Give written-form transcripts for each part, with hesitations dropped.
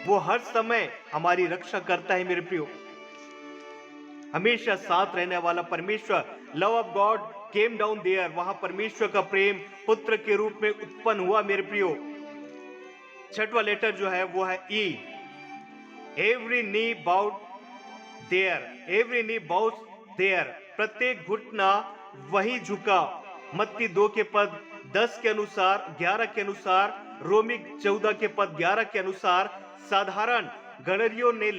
वो हर समय हमारी रक्षा करता है मेरे प्रियो। हमेशा साथ रहने वाला परमेश्वर, love of God came down there, वहां परमेश्वर का प्रेम पुत्र के रूप में उत्पन्न हुआ मेरे प्रियो। छठवां लेटर जो है वो है E. Every knee bowed there, every knee bowed there, प्रत्येक घुटना वही झुका। मत्ती 2 के पद 10 के अनुसार, 11 के अनुसार, रोमी 14 के पद 11 के अनुसार, साधारण गणरियों ने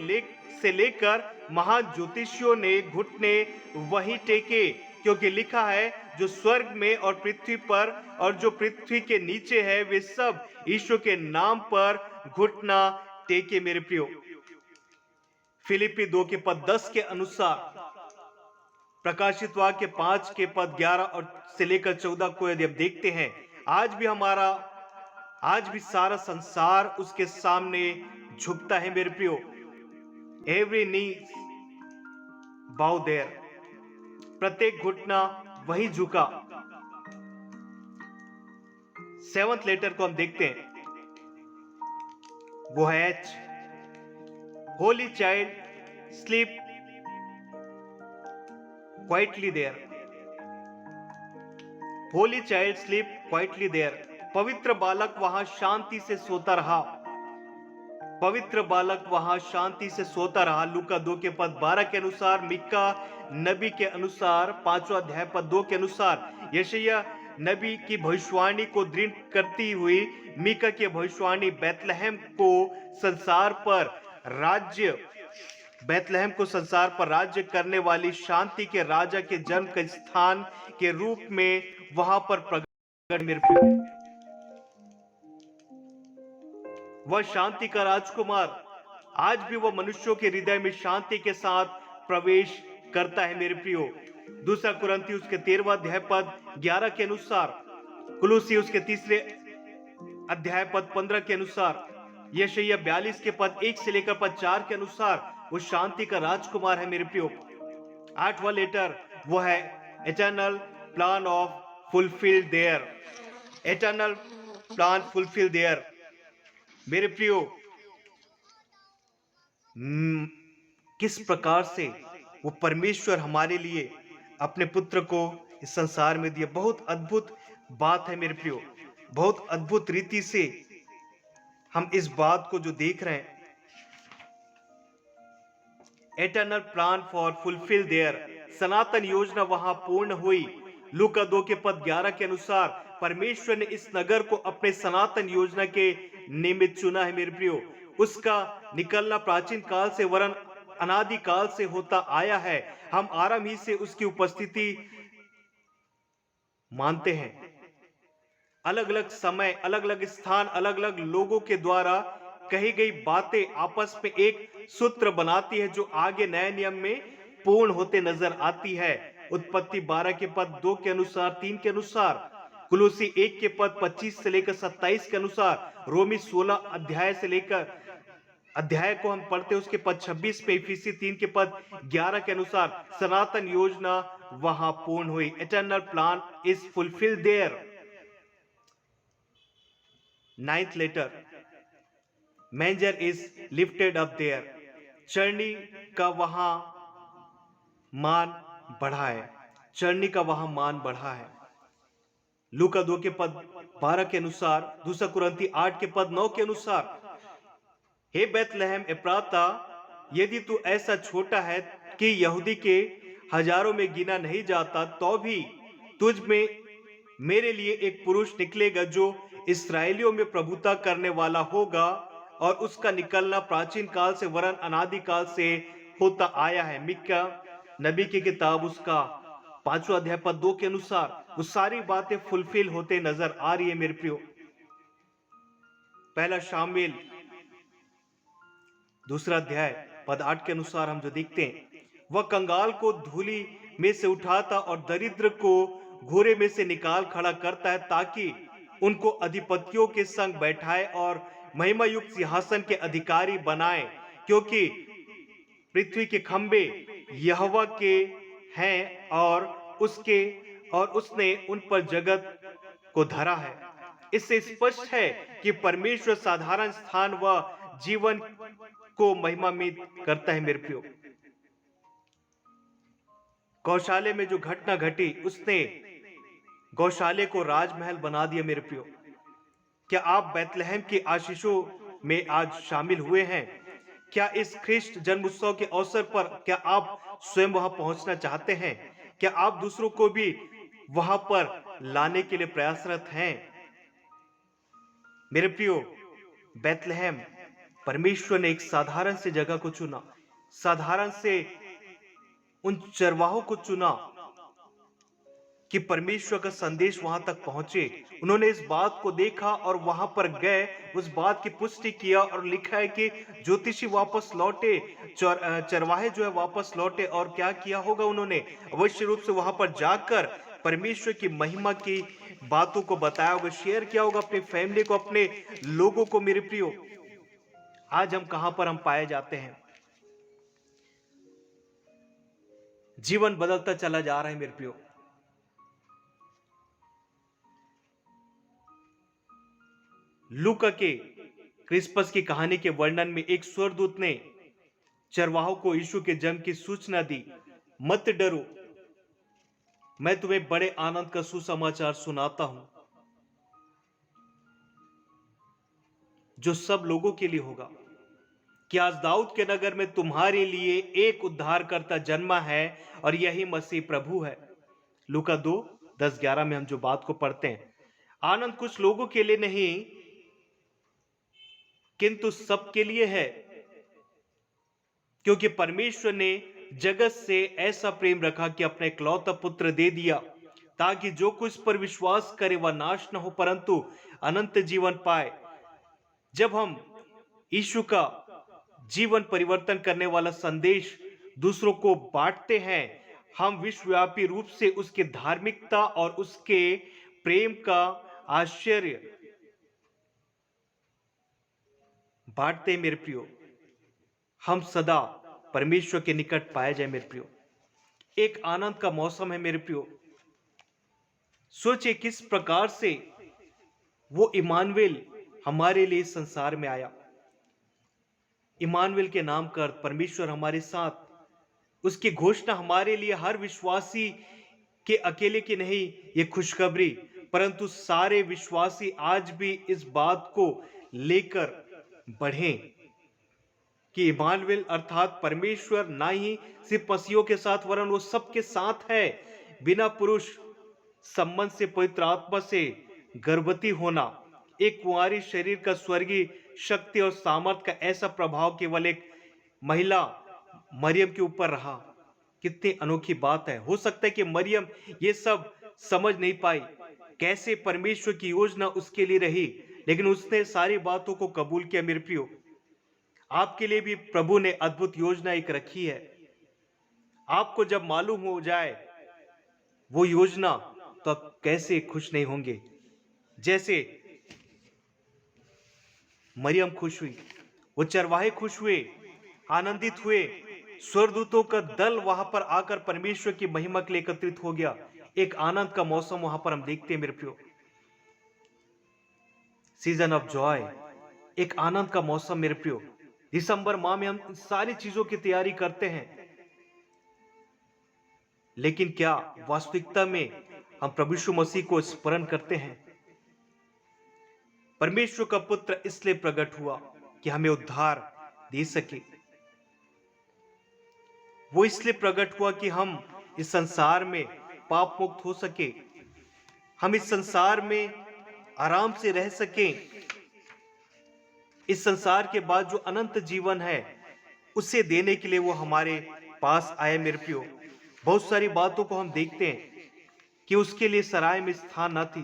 से लेकर महान ज्योतिषियों ने घुटने वही टेके, क्योंकि लिखा है जो स्वर्ग में और पृथ्वी पर और जो पृथ्वी के नीचे है वे सब ईश्वर के नाम पर घुटना टेके मेरे प्रियो। फिलिपी 2 के पद 10 के अनुसार, प्रकाशित वाक्य 5 के पद 11 और से लेकर 14 को यदि आप देखते हैं, आज भी सारा संसार उसके सामने झुकता है मेरे प्रियो। एवरी नी बाउ देयर, प्रत्येक घुटना वही झुका। सेवंथ लेटर को हम देखते हैं, वो है H. Holy child sleep quietly there, holy child sleep quietly there, पवित्र बालक वहां शांति से सोता रहा, पवित्र बालक वहां शांति से सोता रहा। लूका 2 के पद 12 के अनुसार, मीका नबी के अनुसार 5वां अध्याय पद 2 के अनुसार, यशायाह नबी की भविष्यवाणी को दृढ़ करती हुई मीका की भविष्यवाणी बैतलहम को संसार पर राज्य करने वाली शांति के राजा के जन्म के स्थान के रूप में वहां पर प्रकट मेरे प्रिय। वह शांति का राजकुमार आज भी वह मनुष्यों के हृदय में शांति के साथ प्रवेश करता है मेरे प्रियो। दूसरा कुरिन्थी उसके 13वां अध्याय पद 11 के अनुसार, कुलुसी उसके 3 अध्याय पद 15 के अनुसार, यशायाह 42 के पद 1 से लेकर पद 4 के अनुसार वो शांति का राजकुमार है मेरे प्रियो। 8वां लेटर वो है eternal plan of fulfil there, eternal plan fulfil there मेरे प्रियो। किस प्रकार से वो परमेश्वर हमारे लिए अपने पुत्र को इस संसार में दिया, बहुत अद्भुत बात है मेरे प्रियो। बहुत अद्भुत रीति से हम इस बात को जो देख रहे हैं, eternal plan for fulfil there, सनातन योजना वहां पूर्ण हुई। लूका 2 के पद 11 के अनुसार, परमेश्वर ने इस नगर को अपने सनातन योजना के निमित्त चुना है मेरे प्रियो। उसका निकलना प्राचीन काल से वरन अनादि काल से होता आया है। हम आराम ही से उसकी उपस्थिति मानते हैं। अलग अलग समय, अलग अलग स्थान, अलग अलग लोगों के द्वारा कही गई बातें आपस में एक सूत्र बनाती है जो आगे नए नियम में पूर्ण होते नजर आती है। उत्पत्ति 12 के पद 2 के अनुसार, 3 के अनुसार, कुलुसी 1 के पद 25 से लेकर 27 के अनुसार, रोमी 16 अध्याय से लेकर अध्याय को हम पढ़ते उसके पद 26 पे, इफिसी 3 के पद 11 के अनुसार सनातन योजना वहां पूर्ण हुई। Eternal plan is fulfilled there. 9th letter, manger is lifted up there, चरनी का वहां मान बढ़ा है, चरनी का वहां मान बढ़ा है। लूका 2 के पद 12 के अनुसार, दूसरा कुरिन्थी 8 के पद 9 के अनुसार, हे बैतलहम एप्राता, यदि तू ऐसा छोटा है कि यहूदी के हजारों में गिना नहीं जाता, तो भी तुझ में मेरे लिए एक पुरुष निकलेगा जो इस्राएलियों में प्रभुता करने वाला होगा, और उसका निकलना प्राचीन काल से वरन अनादि काल से होता आया है। मीका नबी की किताब उसका 5वां अध्याय पद 2 के अनुसार वो सारी बातें फुलफिल होते नजर आ रही है मेरे प्रियो। पहला शामिल 2 अध्याय पद 8 के अनुसार हम जो देखते हैं, वह कंगाल को धूली में से उठाता और दरिद्र को घोरे में से निकाल खड़ा करता है, ताकि उनको अधिपतियों के संग बैठाए और महिमा युक्त सिंहासन के अधिकारी बनाए, क्योंकि पृथ्वी के खंबे यहोवा के हैं और उसने उन पर जगत को धरा है। इससे स्पष्ट है कि परमेश्वर साधारण स्थान व जीवन को महिमान्वित करता है मेरे प्रियो। गौशाले में जो घटना घटी, उसने गौशाले को राजमहल बना दिया मेरे प्रियो। क्या आप बैतलहम के आशीषों में आज शामिल हुए हैं? क्या इस ख्रिस्ट जन्म उत्सव के अवसर पर क्या आप स्वयं वहां पहुंचना चाहते हैं? क्या आप दूसरों को भी वहां पर लाने के लिए प्रयासरत हैं? मेरे प्रियो, बैतलहम, परमेश्वर ने एक साधारण से जगह को चुना, साधारण से उन चरवाहों को चुना कि परमेश्वर का संदेश वहां तक पहुंचे। उन्होंने इस बात को देखा और वहां पर गए, उस बात की पुष्टि किया, और लिखा है कि ज्योतिषी वापस लौटे, चरवाहे जो है वापस लौटे, और क्या किया होगा उन्होंने? अवश्य रूप से वहां पर जाकर परमेश्वर की महिमा की बातों को बताया होगा, शेयर किया होगा अपनी फैमिली को, अपने लोगों को। मेरे प्रियो, आज हम कहां पर हम पाए जाते हैं? जीवन बदलता चला जा रहा है मेरे प्रियो। लूका के क्रिसमस की कहानी के वर्णन में एक स्वर्गदूत ने चरवाहों को यीशु के जन्म की सूचना दी। मत डरो, मैं तुम्हें बड़े आनंद का सुसमाचार सुनाता हूं, जो सब लोगों के लिए होगा, कि आज दाऊद के नगर में तुम्हारे लिए एक उद्धारकर्ता जन्मा है, और यही मसीह प्रभु है। लूका 2:10-11 में हम जो बात को पढ़ते हैं, आनंद कुछ लोगों के लिए नहीं किंतु सबके लिए है, क्योंकि परमेश्वर ने जगत से ऐसा प्रेम रखा कि अपने इकलौता पुत्र दे दिया, ताकि जो कुछ पर विश्वास करे वह नाश न हो परंतु अनंत जीवन पाए। जब हम यीशु का जीवन परिवर्तन करने वाला संदेश दूसरों को बांटते हैं, हम विश्वव्यापी रूप से उसकी धार्मिकता और उसके प्रेम का आश्चर्य बांटते हैं मेरे प्रियो। हम सदा परमेश्वर के निकट पाए जाए मेरे प्रियो। एक आनंद का मौसम है मेरे प्रियो। सोचिए किस प्रकार से वो इमानुएल हमारे लिए संसार में आया। इमानुएल के नाम का अर्थ परमेश्वर हमारे साथ, उसकी घोषणा हमारे लिए हर विश्वासी के अकेले की नहीं ये खुशखबरी, परंतु सारे विश्वासी आज भी इस बात को लेकर बढ़ें कि इमानुएल अर्थात परमेश्वर ना ही सिर्फ मसीहों के साथ वरन वो सबके साथ है। बिना पुरुष संबंध से पवित्र आत्मा से गर्भवती होना, एक कुंवारी शरीर का स्वर्गीय शक्ति और सामर्थ का ऐसा प्रभाव केवल एक महिला मरियम के ऊपर रहा। कितनी अनोखी बात है। हो सकता है कि मरियम ये सब समझ नहीं पाई, कैसे परमेश्वर की योजना उसके लिए रही, लेकिन उसने सारी बातों को कबूल किया। मेरे प्रियो, आपके लिए भी प्रभु ने अद्भुत योजना एक रखी है। आपको जब मालूम हो जाए वो योजना, तो आप कैसे खुश नहीं होंगे। जैसे मरियम खुश हुई, वो चरवाहे खुश हुए, आनंदित हुए, स्वर्गदूतों का दल वहां पर आकर परमेश्वर की महिमा के लिए एकत्रित हो गया। एक आनंद का मौसम वहां पर हम देखते हैं मेरे प्रियो। सीजन ऑफ जॉय, एक आनंद का मौसम मेरे प्रियो। दिसंबर माह में हम सारी चीजों की तैयारी करते हैं, लेकिन क्या वास्तविकता में हम प्रभु यीशु मसीह को स्मरण करते हैं? परमेश्वर का पुत्र इसलिए प्रकट हुआ कि हमें उद्धार दे सके। वो इसलिए प्रकट हुआ कि हम इस संसार में पाप मुक्त हो सके, हम इस संसार में आराम से रह सकें। इस संसार के बाद जो अनंत जीवन है उसे देने के लिए वो हमारे पास आए मेरे प्रियो। बहुत सारी बातों को हम देखते हैं कि उसके लिए सराय में स्थान न थी।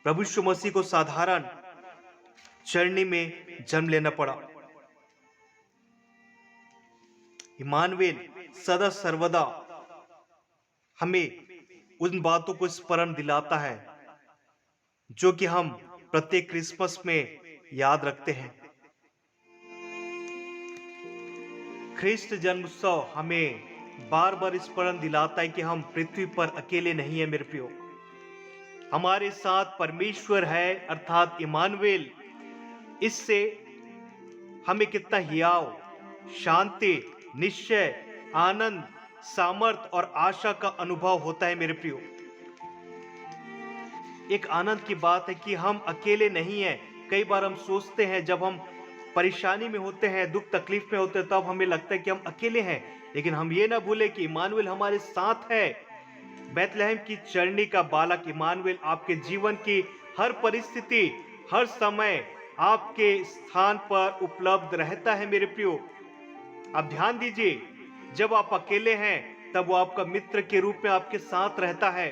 प्रभु यीशु मसीह को साधारण चरनी में जन्म लेना पड़ा। इमानुएल सदा सर्वदा हमें उन बातों को स्मरण दिलाता है जो कि हम प्रत्येक क्रिसमस में याद रखते हैं। ख्रिस्ट जन्मोत्सव हमें बार बार स्मरण दिलाता है कि हम पृथ्वी पर अकेले नहीं है मेरे प्रियो। हमारे साथ परमेश्वर है, अर्थात इमानुएल। इससे हमें कितना हियाव, शांति, निश्चय, आनंद, सामर्थ और आशा का अनुभव होता है मेरे प्रियो। एक आनंद की बात है कि हम अकेले नहीं हैं। कई बार हम सोचते हैं, जब हम परेशानी में होते हैं, दुख तकलीफ में होते हैं, तब हमें लगता है कि हम अकेले हैं, लेकिन हम ये ना भूले कि इमानुएल हमारे साथ है। बैतलहम की चरनी का बालक इमानुएल आपके जीवन की हर परिस्थिति, हर समय आपके स्थान पर उपलब्ध रहता है मेरे प्रियो। आप ध्यान दीजिए, जब आप अकेले हैं तब वो आपका मित्र के रूप में आपके साथ रहता है।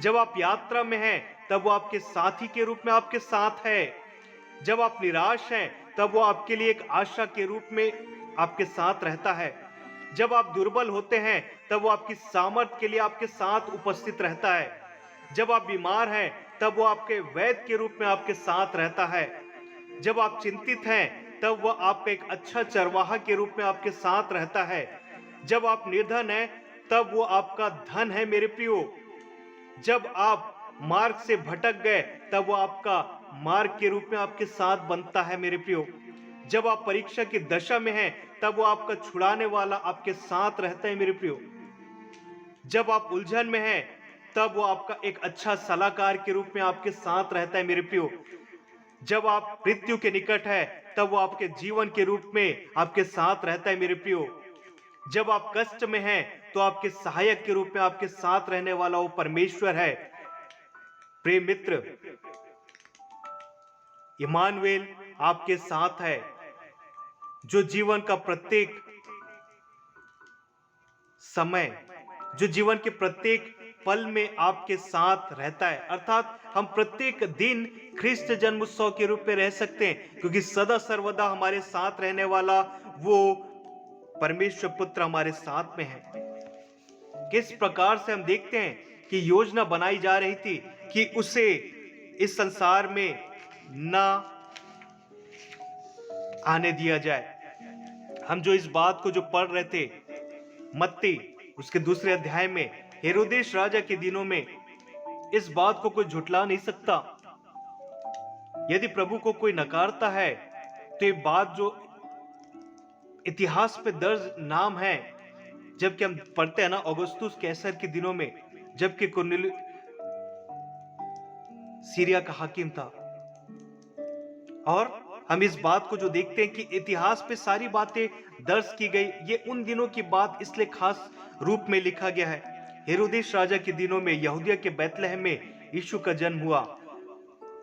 जब आप यात्रा में हैं तब वो आपके साथी के रूप में आपके साथ है। जब आप निराश हैं तब वो आपके लिए एक आशा के रूप में आपके साथ रहता है। जब आप दुर्बल होते हैं तब वो आपकी सामर्थ्य के लिए आपके साथ उपस्थित रहता है। जब आप बीमार हैं तब वो आपके वैद्य के रूप में आपके साथ रहता है। जब आप चिंतित हैं तब वो आपका एक अच्छा चरवाहा के रूप में आपके साथ रहता है। जब आप निर्धन हैं तब वो आपका धन है मेरे प्रियो। जब आप मार्ग से भटक गए तब वो आपका मार्ग के रूप में आपके साथ बनता है मेरे प्रियो। जब आप परीक्षा की दशा में हैं तब वो आपका छुड़ाने वाला आपके साथ रहता है मेरे प्रियो। जब आप उलझन में हैं तब वो आपका एक अच्छा सलाहकार के रूप में आपके साथ रहता है मेरे प्रियो। जब आप मृत्यु के निकट है तब वो आपके जीवन के रूप में आपके साथ रहता है मेरे प्रियो। जब आप कष्ट में हैं तो आपके सहायक के रूप में आपके साथ रहने वाला वो परमेश्वर है। प्रिय मित्र, इमानुएल आपके साथ है, जो जीवन का प्रत्येक समय, जो जीवन के प्रत्येक पल में आपके साथ रहता है। अर्थात हम प्रत्येक दिन ख्रिस्त जन्मोत्सव के रूप में रह सकते हैं, क्योंकि सदा सर्वदा हमारे साथ रहने वाला वो परमेश्वर पुत्र हमारे साथ में है। किस प्रकार से हम देखते हैं कि योजना बनाई जा रही थी कि उसे इस संसार में ना आने दिया जाए। हम जो इस बात को जो पढ़ रहे थे मत्ती उसके दूसरे अध्याय में, हेरोदेस राजा के दिनों में इस बात को कोई झुठला नहीं सकता। यदि प्रभु को कोई नकारता है तो ये बात जो इतिहास पे दर्ज नाम है, जबकि हम पढ़ते हैं ना औगुस्तुस कैसर के दिनों में, जबकि कुरनेलियुस सीरिया का हाकिम था। और हम इस बात को जो देखते हैं कि इतिहास पे सारी बातें दर्ज की गई, ये उन दिनों की बात इसलिए खास रूप में लिखा गया है। हेरोदेस राजा के दिनों में यहूदिया के बैतलहम में यीशु का जन्म हुआ,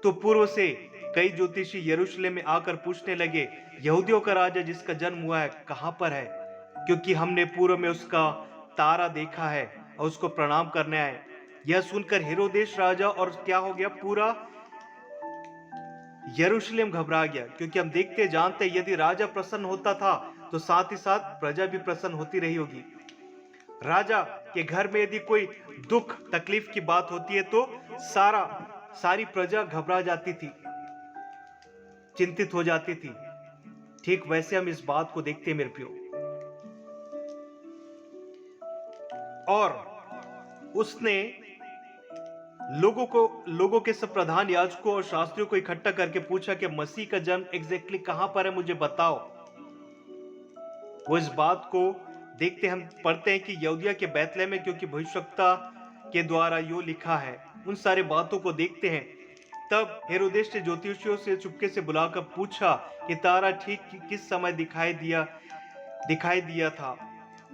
तो पूर्व से कई ज्योतिषी यरूशलेम में आकर पूछने लगे, यहूदियों का राजा जिसका जन्म हुआ है कहां पर है? क्योंकि हमने पूर्व में उसका तारा देखा है और उसको प्रणाम करने आए। यह सुनकर हेरोदेस राजा और क्या हो गया, पूरा यरूशलेम घबरा गया। क्योंकि हम देखते जानते यदि राजा प्रसन्न होता था तो साथ ही साथ प्रजा भी प्रसन्न होती रही होगी। राजा के घर में यदि कोई दुख तकलीफ की बात होती है तो सारी प्रजा घबरा जाती थी, चिंतित हो जाती थी। ठीक वैसे हम इस बात को देखते हैं मेरे प्रियो। और उसने लोगों के सब प्रधान याजकों और शास्त्रियों को इकट्ठा करके पूछा कि मसीह का जन्म एग्जैक्टली कहां पर है, मुझे बताओ। वो इस बात को देखते हम पढ़ते हैं कि यहूदिया के बैतलहम में, क्योंकि भविष्यवक्ता के द्वारा यो लिखा है। उन सारे बातों को देखते हैं। तब हेरोदेस ने ज्योतिषियों से चुपके से बुलाकर पूछा कि तारा ठीक किस समय दिखाई दिया था।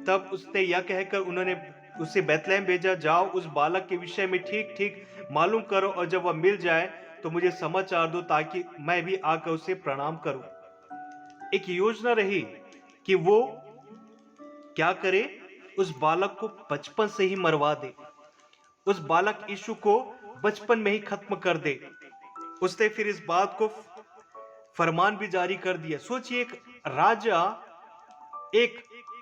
तब उसने यह कहकर उन्होंने उसे बैतलहम भेजा, जाओ उस बालक के विषय में ठीक ठीक मालूम करो, और जब वह मिल जाए तो मुझे समाचार दो ताकि मैं भी आकर उसे प्रणाम करूं। एक योजना रही कि वो क्या करे, उस बालक को बचपन से ही मरवा दे, उस बालक यीशु को बचपन में ही खत्म कर दे। उसने फिर इस बात को फरमान भी जारी कर दिया। सोचिए, एक राजा एक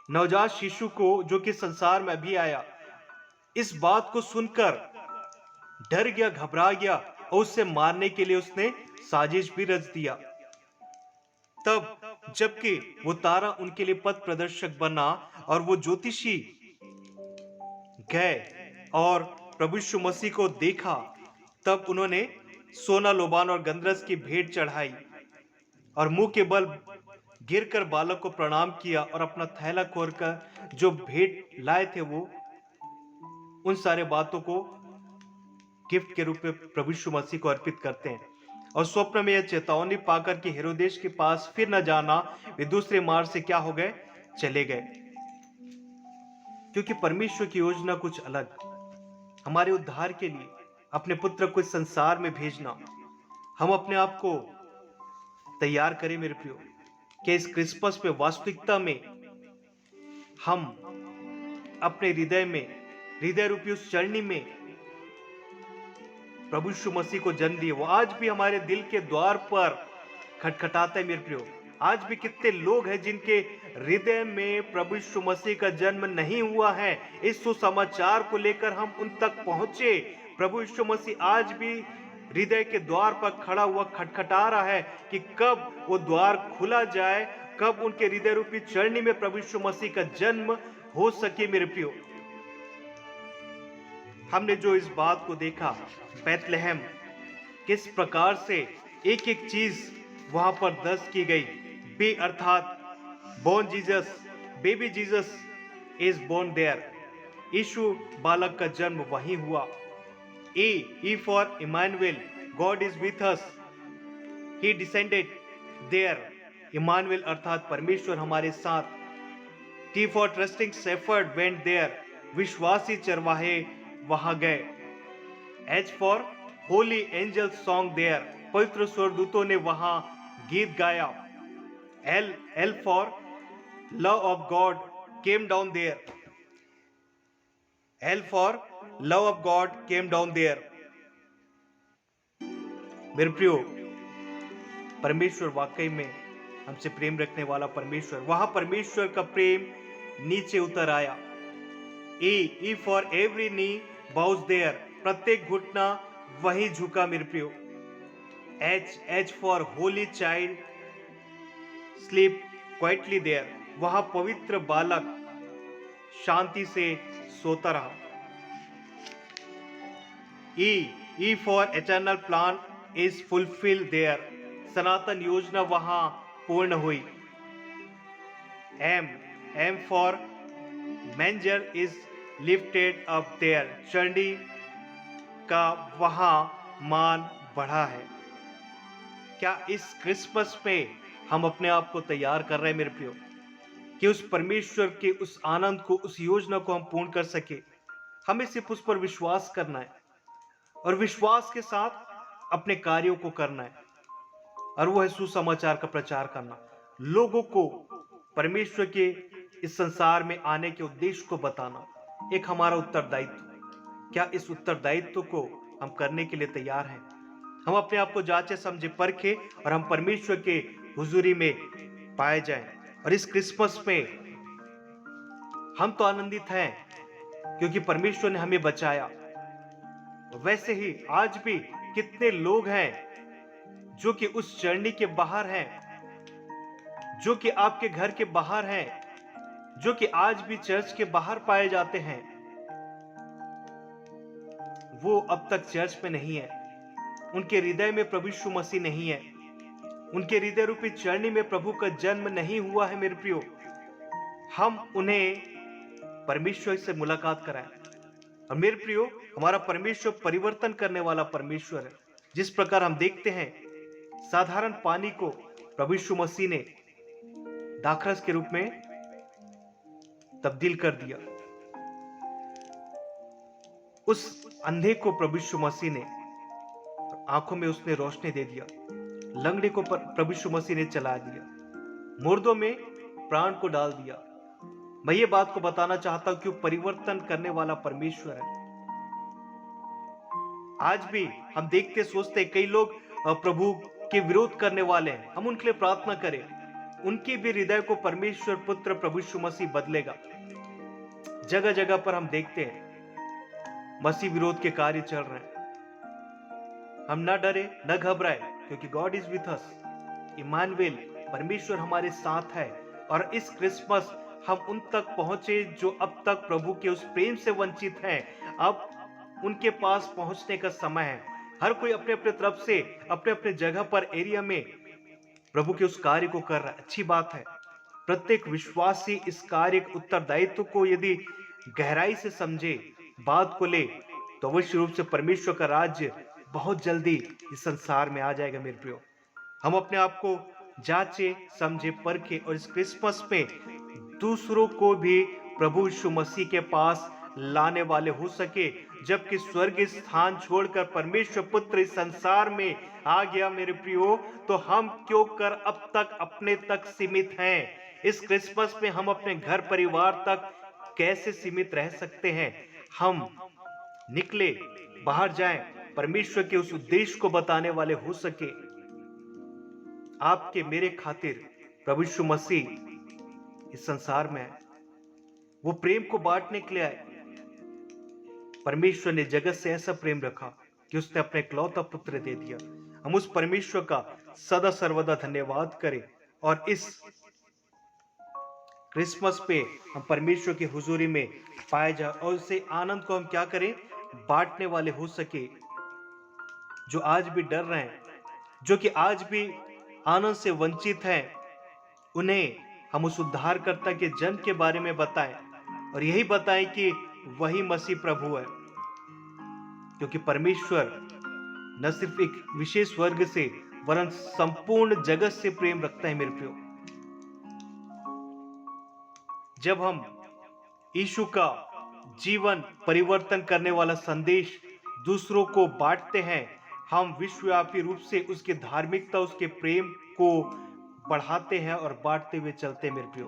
नवजात शिशु को, जो कि संसार में अभी आया, इस बात को सुनकर डर गया, घबरा गया और उसे मारने के लिए उसने साजिश भी रच दिया। तब जबकि वो तारा उनके लिए पथ प्रदर्शक बना और वो ज्योतिषी गए और प्रभु यीशु मसीह को देखा, तब उन्होंने सोना, लोबान और गंधरस की भेंट चढ़ाई और मुंह के बल गिरकर बालक को प्रणाम किया और अपना थैला खोलकर जो भेंट लाए थे वो उन सारे बातों को गिफ्ट के रूप में प्रभु यीशु मसीह को अर्पित करते हैं। और स्वप्न में यह चेतावनी पाकर कि हेरोदेश के पास फिर न जाना, वे दूसरे मार्ग से क्या हो गए, चले गए। क्योंकि परमेश्वर की योजना कुछ अलग, हमारे उद्धार के लिए अपने पुत्र को इस संसार में भेजना। हम अपने आप को तैयार करें मेरे प्रियो, कि इस क्रिसमस में वास्तविकता में हम अपने हृदय में, हृदय रूपी उस चरणी में प्रभु यीशु मसीह को जन्म दिए। वो आज भी हमारे दिल के द्वार पर खटखटाता है मेरे प्रियो। आज भी कितने लोग हैं जिनके हृदय में प्रभु यीशु मसीह का जन्म नहीं हुआ है। इस सुसमाचार को लेकर हम उन तक पहुंचे। प्रभु यीशु मसीह आज भी हृदय के द्वार पर खड़ा हुआ खटखटा रहा है कि कब वो द्वार खुला जाए, कब उनके हृदय रूपी चरणी में प्रभु यीशु मसीह का जन्म हो सके मेरे प्रियो। हमने जो इस बात को देखा बैतलहम, किस प्रकार से एक एक चीज वहां पर दर्ज की गई। बी अर्थात born Jesus, baby Jesus is born there, यीशु बालक का जन्म वहीं हुआ। E for Emmanuel, God is with us, he descended there, Emmanuel अर्थात परमेश्वर हमारे साथ। T for trusting shepherd went there, विश्वासी चरवाहे वहां गए। H for holy angels song there, पवित्र स्वर्गदूतों ने वहां गीत गाया। L for love of God came down there, L for love of God came down there। मेरे प्रियो, परमेश्वर वाकई में हमसे प्रेम रखने वाला परमेश्वर, वहां परमेश्वर का प्रेम नीचे उतर आया। E for every knee bows there, प्रत्येक घुटना वहीं झुका मेरे प्रियो। H for holy child sleep quietly there, वहां पवित्र बालक शांति से सोता रहा। E for eternal plan is fulfilled there, सनातन योजना वहां पूर्ण हुई। M for manger is lifted up there, Chandi का वहां मान बढ़ा है। क्या इस क्रिसमस में हम अपने आप को तैयार कर रहे हैं मेरे प्रियो, कि उस परमेश्वर के उस आनंद को, उस योजना को हम पूर्ण कर सके? हमें सिर्फ उस पर विश्वास करना है और विश्वास के साथ अपने कार्यों को करना है, और वो है सुसमाचार का प्रचार करना, लोगों को परमेश्वर के इस संसार में आने के उद्देश्य को बताना एक हमारा उत्तरदायित्व। क्या इस उत्तरदायित्व को हम करने के लिए तैयार हैं? हम अपने आप को जांचे समझे परखे और हम परमेश्वर के हुजूरी में पाए जाएं। और इस क्रिसमस में हम तो आनंदित हैं क्योंकि परमेश्वर ने हमें बचाया। वैसे ही आज भी कितने लोग हैं जो कि उस चरणी के बाहर हैं, जो कि आपके घर के बाहर हैं, जो कि आज भी चर्च के बाहर पाए जाते हैं। वो अब तक चर्च में नहीं है, उनके हृदय में प्रभु यीशु मसीह नहीं है, उनके हृदय रूपी चरणी में प्रभु का जन्म नहीं हुआ है मेरे प्रियो। हम उन्हें परमेश्वर से मुलाकात कराएं। और मेरे प्रियो, हमारा परमेश्वर परिवर्तन करने वाला परमेश्वर है। जिस प्रकार हम देखते हैं साधारण पानी को प्रभु यीशु मसीह ने दाखरस के रूप में तब्दील कर दिया, उस अंधे को प्रभु यीशु मसीह ने आंखों में उसने रोशनी दे दिया, लंगड़े को प्रभु यीशु मसीह ने चला दिया, मुर्दों में प्राण को डाल दिया। मैं ये बात को बताना चाहता हूं कि परिवर्तन करने वाला परमेश्वर है। आज भी हम देखते सोचते कई लोग प्रभु के विरोध करने वाले हैं, हम उनके लिए प्रार्थना करें, उनके भी हृदय को परमेश्वर पुत्र प्रभु यीशु मसीह बदलेगा। जगह जगह पर हम देखते हैं मसीह विरोध के कार्य चल रहे हैं। हम न डरे न घबराए क्योंकि God is with us, Emmanuel परमेश्वर हमारे साथ है। और इस क्रिसमस हम उन तक पहुंचे जो अब तक प्रभु के उस प्रेम से वंचित हैं। अब उनके पास पहुंचने का समय है। हर कोई अपने अपने तरफ से अपने अपने जगह पर एरिया में प्रभु के उस कार्य को कर रहा है, अच्छी बात है। प्रत्येक विश्वासी इस कार्य के उत्तरदायित्व को यदि गहराई से समझे, बात को ले, तो अवश्य रूप से परमेश्वर का राज्य बहुत जल्दी इस संसार में आ जाएगा मेरे प्रियो। हम अपने आप को जांचे, समझे, परखे और इस क्रिसमस में दूसरों को भी प्रभु यीशु मसीह के पास लाने वाले हो सके। जबकि स्वर्गीय स्थान छोड़कर परमेश्वर पुत्र इस संसार में आ गया मेरे प्रियो, तो हम क्यों कर अब तक अपने तक सीमित हैं? इस क्रिसमस में हम अपने घर परिवार तक कैसे सीमित रह सकते हैं? हम निकले, बाहर जाएं, परमेश्वर के उस उद्देश्य को बताने वाले हो सके। आपके मेरे खातिर प्रभु यीशु मसीह इस संसार में है, वो प्रेम को बांटने के लिए आए। परमेश्वर ने जगत से ऐसा प्रेम रखा कि उसने अपने इकलौता पुत्र दे दिया। हम उस परमेश्वर का सदा सर्वदा धन्यवाद करें और इस क्रिसमस पे हम परमेश्वर की हुजूरी में पाए जाए और उसे आनंद को हम क्या करें, बांटने वाले हो सके। जो आज भी डर रहे हैं, जो कि आज भी आनंद से वंचित हैं, उन्हें हम उस उद्धारकर्ता के जन्म के बारे में बताएं और यही बताएं कि वही मसीह प्रभु है। क्योंकि परमेश्वर न सिर्फ एक विशेष वर्ग से वरन संपूर्ण जगत से प्रेम रखता है मेरे प्रियो। जब हम यीशु का जीवन परिवर्तन करने वाला संदेश दूसरों को बांटते हैं, हम विश्वव्यापी रूप से उसकी धार्मिकता, उसके प्रेम को बढ़ाते हैं और बांटते हुए चलते हैं मेरे प्रियो।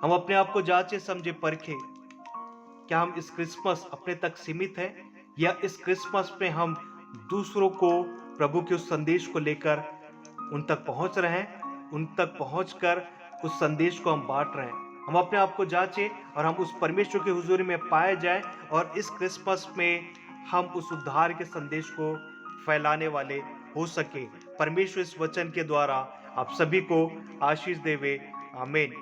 हम अपने आप को जांचे, समझे, परखे। क्या हम इस क्रिसमस अपने तक सीमित हैं या इस क्रिसमस में हम दूसरों को प्रभु के उस संदेश को लेकर उन तक पहुंच रहे हैं, उन तक पहुंचकर उस संदेश को हम बांट रहे हैं? हम अपने आप को जांचें और हम उस परमेश्वर की हुजूरी में पाए जाएं और इस क्रिसमस में हम उस उद्धार के संदेश को फैलाने वाले हो सके। परमेश्वर इस वचन के द्वारा आप सभी को आशीष देवे। आमीन।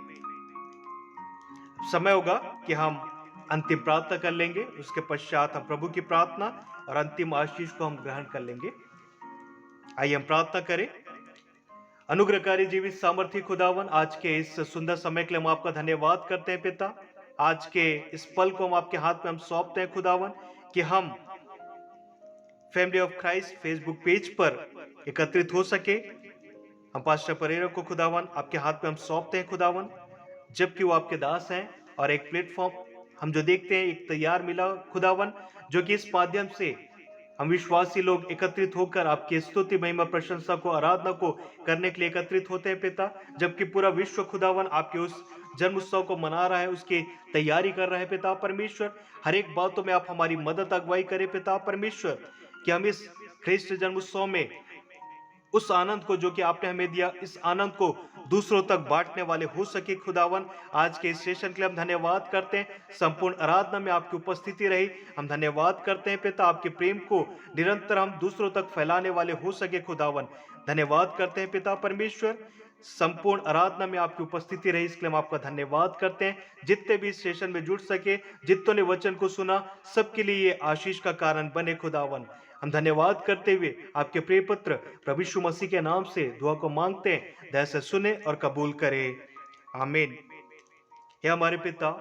समय होगा कि हम अंतिम प्रार्थना कर लेंगे, उसके पश्चात हम प्रभु की प्रार्थना और अंतिम आशीष को हम ग्रहण कर लेंगे। आइए हम प्रार्थना करें। अनुग्रहकारी जीवित सामर्थी खुदावन, आज के इस सुंदर समय के लिए हम आपका धन्यवाद करते हैं पिता। आज के इस पल को हम आपके हाथ में हम सौंपते हैं खुदावन, कि हम family of Christ Facebook page पर एकत्रित हो सके। हम पास्टर परेरा को खुदावन आपके हाथ में हम सौंपते हैं खुदावन, जबकि वो आपके दास हैं और एक प्लेटफॉर्म हम जो देखते हैं एक तैयार मिला खुदावन, जो कि इस माध्यम से हम विश्वासी लोग एकत्रित होकर आपकी स्तुति, महिमा, प्रशंसा को, आराधना को करने के लिए एकत्रित होते हैं पिता। जबकि पूरा विश्व खुदावन आपके उस जन्म उत्सव को मना रहा है, उसकी तैयारी कर रहा है पिता परमेश्वर। हर एक बातों में आप हमारी मदद, अगुवाई करें पिता परमेश्वर, कि हम इस ख्रिस्ट जन्म उत्सव में उस आनंद को जो कि आपने हमें दिया, इस आनंद को दूसरों तक बांटने वाले हो सके खुदावन। आज के इस सेशन के लिए हम धन्यवाद करते हैं। संपूर्ण आराधना में आपकी उपस्थिति रही, हम धन्यवाद करते हैं पिता। आपके प्रेम को निरंतर हम दूसरों तक फैलाने वाले हो सके खुदावन। धन्यवाद करते हैं पिता परमेश्वर। संपूर्ण आराधना में आपकी उपस्थिति रही, इसके लिए हम आपका धन्यवाद करते हैं। जितने भी इस सेशन में जुड़ सके, जितनों ने वचन को सुना, सबके लिए ये आशीष का कारण बने खुदावन। हम धन्यवाद करते हुए आपके प्रिय पुत्र प्रभु यीशु मसीह के नाम से दुआ को मांगते हैं, दया से सुने और कबूल करे। आमीन। हे हमारे पिता,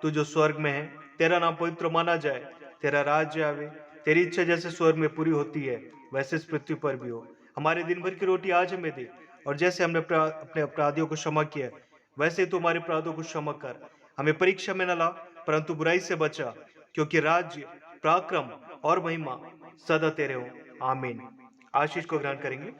तू जो स्वर्ग में है, तेरा नाम पवित्र माना जाए, तेरा राज्य आवे, तेरी इच्छा जैसे स्वर्ग में पूरी होती है वैसे इस पृथ्वी पर भी हो। हमारे दिन भर की रोटी आज हमें दे, और जैसे हमने अपने अपराधियों को क्षमा किया वैसे तू हमारे अपराधों को क्षमा कर। हमें परीक्षा में न ला, परंतु बुराई से बचा, क्योंकि राज्य, पराक्रम और महिमा सदा तेरे हो। आमीन। आशीष को ग्रहण करेंगे।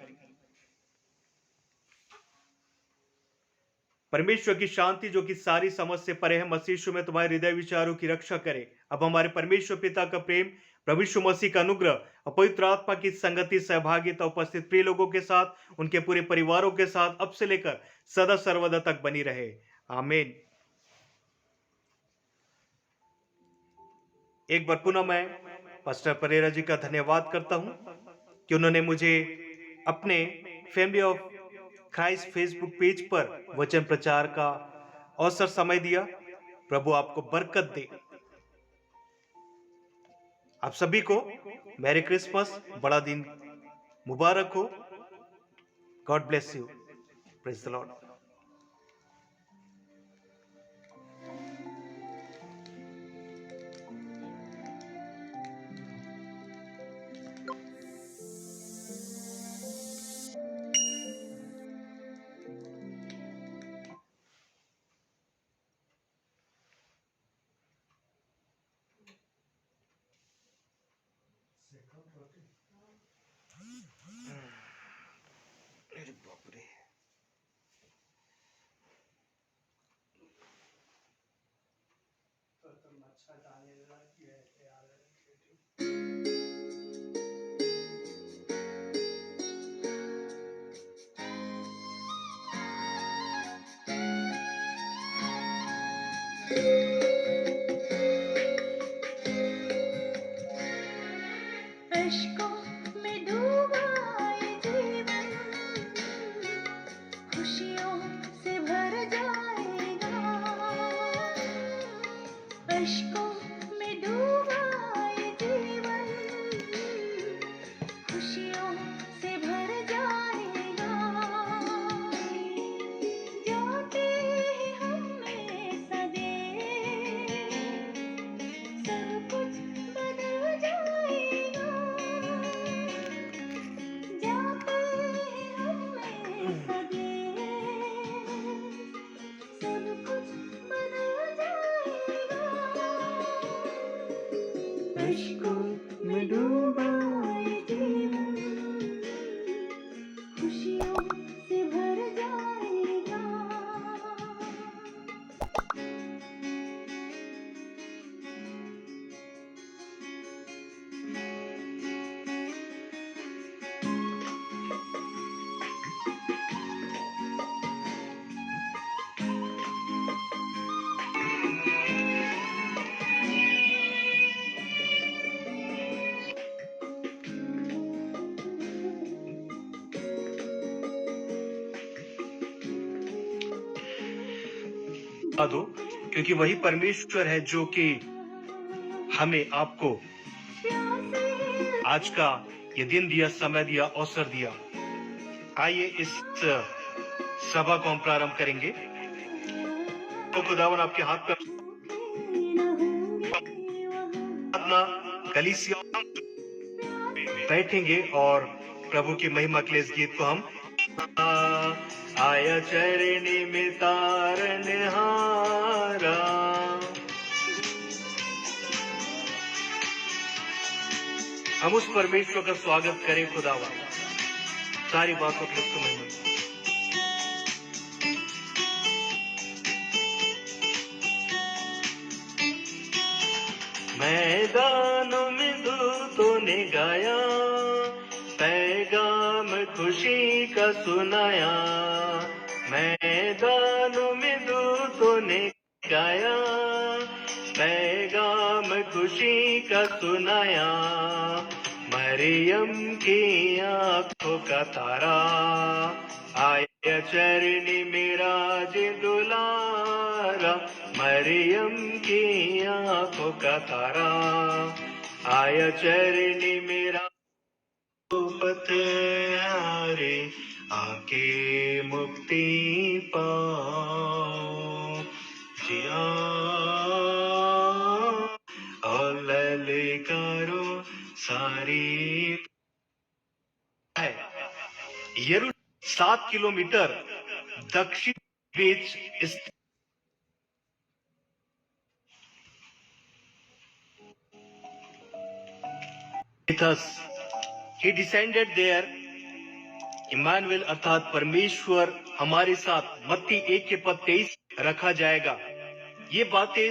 परमेश्वर की शांति जो कि सारी समझ से परे है, मसीह यीशु में तुम्हारे हृदय विचारों की रक्षा करे। अब हमारे परमेश्वर पिता का प्रेम, प्रभु यीशु मसीह का अनुग्रह और पवित्र आत्मा की संगति, सहभागिता उपस्थित प्रिय लोगों के साथ, उनके पूरे परिवारों के साथ अब से लेकर सदा सर्वदा तक बनी रहे। आमीन। एक बार पुनः मैं पास्टर परेरा जी का धन्यवाद करता हूं कि उन्होंने मुझे अपने family of Christ Facebook page पर वचन प्रचार का अवसर, समय दिया। प्रभु आपको बरकत दे। आप सभी को मैरी क्रिसमस, बड़ा दिन मुबारक हो। God bless you. Praise the Lord. अरे बाप रे, अश्कों में डूबा ये जीवन खुशियों से भर जाएगा। अश्कों में डूबा ये जीवन खुशियों से भर जाएगा। जाते ही हमें सजे सब कुछ बदल जाएगा। जाते ही हमें सजे सब कुछ बदल जाएगा। अश्कों में डूबा ये जीवन खुशियों से भर जाएगा। दो, क्योंकि वही परमेश्वर है जो कि हमें आपको आज का ये दिन दिया, समय दिया, अवसर दिया। आइए इस सभा को हम प्रारंभ करेंगे। तो खुदावन आपके हाथ पर अपना कलीसिया बैठेंगे और प्रभु की महिमा के लिए इस गीत को हम आया चरणी में तारनहारा, हम उस परमेश्वर का स्वागत करें। खुदावन सारी बातों के लिए उसको महिमा। मैदानों में दूतों ने गाया, पैगाम खुशी का सुनाया। मैदानों में दूतों ने गाया, पैगाम खुशी का सुनाया। मरियम की आंखों का तारा आया चरणी मेरा दुलारा। मरियम की आंखों का तारा आया चरणी मेरा पत्यारे, आके मुक्ति पाओ जिया और ललकारो सारी है। यरूशलेम 7 किलोमीटर दक्षिण बीच स्थित He descended there, इमानुएल अर्थात परमेश्वर हमारे साथ, मत्ती 1 के पद 23 रखा जाएगा। ये बातें